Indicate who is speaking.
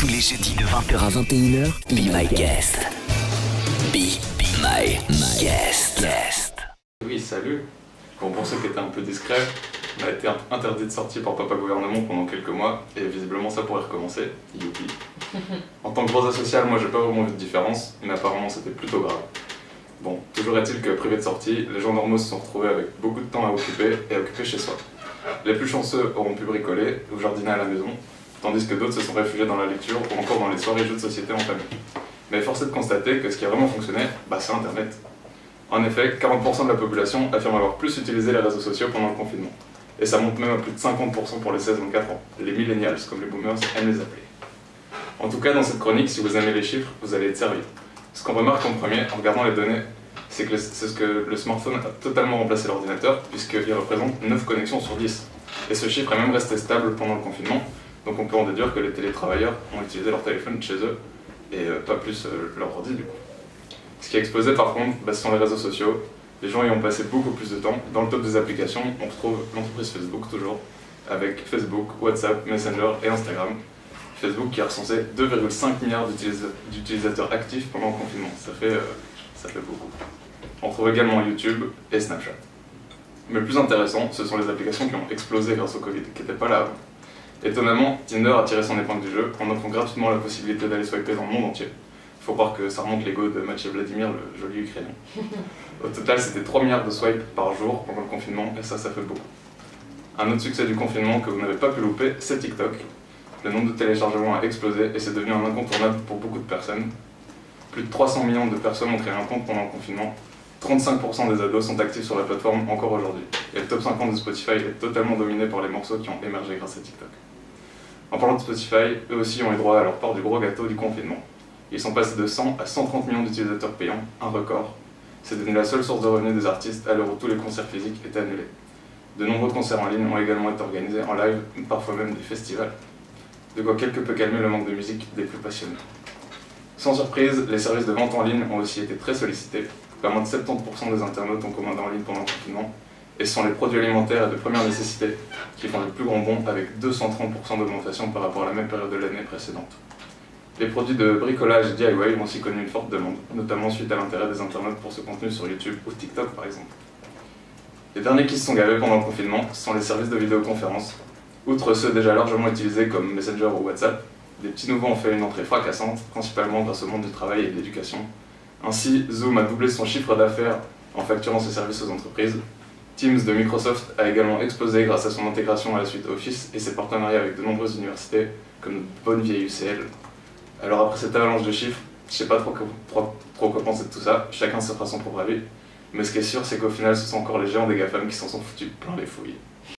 Speaker 1: Tous les jeudis de 20h à 21h, Be My Guest. Be My Guest.
Speaker 2: Oui, salut. Bon, pour ceux qui étaient un peu discrets, on a été interdit de sortie par Papa Gouvernement pendant quelques mois, et visiblement ça pourrait recommencer. Youpi. En tant que gros asocial, moi j'ai pas vraiment vu de différence, mais apparemment c'était plutôt grave. Bon, toujours est-il que privé de sortie, les gens normaux se sont retrouvés avec beaucoup de temps à occuper et à occuper chez soi. Les plus chanceux auront pu bricoler ou jardiner à la maison, tandis que d'autres se sont réfugiés dans la lecture ou encore dans les soirées jeux de société en famille. Mais force est de constater que ce qui a vraiment fonctionné, c'est Internet. En effet, 40% de la population affirme avoir plus utilisé les réseaux sociaux pendant le confinement. Et ça monte même à plus de 50% pour les 16-24 ans, les millennials, comme les boomers aiment les appeler. En tout cas, dans cette chronique, si vous aimez les chiffres, vous allez être servi. Ce qu'on remarque en premier, en regardant les données, c'est que le smartphone a totalement remplacé l'ordinateur, puisqu'il représente 9 connexions sur 10. Et ce chiffre est même resté stable pendant le confinement, donc on peut en déduire que les télétravailleurs ont utilisé leur téléphone chez eux, et pas plus leur ordi du coup. Ce qui a explosé par contre, ce sont les réseaux sociaux. Les gens y ont passé beaucoup plus de temps. Dans le top des applications, on retrouve l'entreprise Facebook toujours, avec Facebook, WhatsApp, Messenger et Instagram. Facebook qui a recensé 2,5 milliards d'utilisateurs actifs pendant le confinement. Ça fait beaucoup. On trouve également YouTube et Snapchat. Mais le plus intéressant, ce sont les applications qui ont explosé grâce au Covid, qui n'étaient pas là avant. Étonnamment, Tinder a tiré son épingle du jeu en offrant gratuitement la possibilité d'aller swiper dans le monde entier. Il faut croire que ça remonte l'ego de Mathieu Vladimir, le joli Ukrainien. Au total, c'était 3 milliards de swipes par jour pendant le confinement, et ça fait beaucoup. Un autre succès du confinement que vous n'avez pas pu louper, c'est TikTok. Le nombre de téléchargements a explosé et c'est devenu un incontournable pour beaucoup de personnes. Plus de 300 millions de personnes ont créé un compte pendant le confinement. 35% des ados sont actifs sur la plateforme encore aujourd'hui. Et le top 50 de Spotify est totalement dominé par les morceaux qui ont émergé grâce à TikTok. En parlant de Spotify, eux aussi ont eu droit à leur part du gros gâteau du confinement. Ils sont passés de 100 à 130 millions d'utilisateurs payants, un record. C'est devenu la seule source de revenus des artistes à l'heure où tous les concerts physiques étaient annulés. De nombreux concerts en ligne ont également été organisés en live, parfois même des festivals. De quoi quelque peu calmer le manque de musique des plus passionnés. Sans surprise, les services de vente en ligne ont aussi été très sollicités. Pas moins de 70% des internautes ont commandé en ligne pendant le confinement. Et ce sont les produits alimentaires et de première nécessité qui font le plus grand bond avec 230% d'augmentation par rapport à la même période de l'année précédente. Les produits de bricolage et DIY ont aussi connu une forte demande, notamment suite à l'intérêt des internautes pour ce contenu sur YouTube ou TikTok par exemple. Les derniers qui se sont gavés pendant le confinement sont les services de vidéoconférence. Outre ceux déjà largement utilisés comme Messenger ou WhatsApp, des petits nouveaux ont fait une entrée fracassante, principalement grâce au monde du travail et de l'éducation. Ainsi, Zoom a doublé son chiffre d'affaires en facturant ses services aux entreprises. Teams de Microsoft a également explosé grâce à son intégration à la suite Office et ses partenariats avec de nombreuses universités, comme notre bonne vieille UCL. Alors après cette avalanche de chiffres, je sais pas trop quoi penser de tout ça, chacun se fera son propre avis, mais ce qui est sûr c'est qu'au final ce sont encore les géants des GAFAM qui s'en sont foutus plein les fouilles.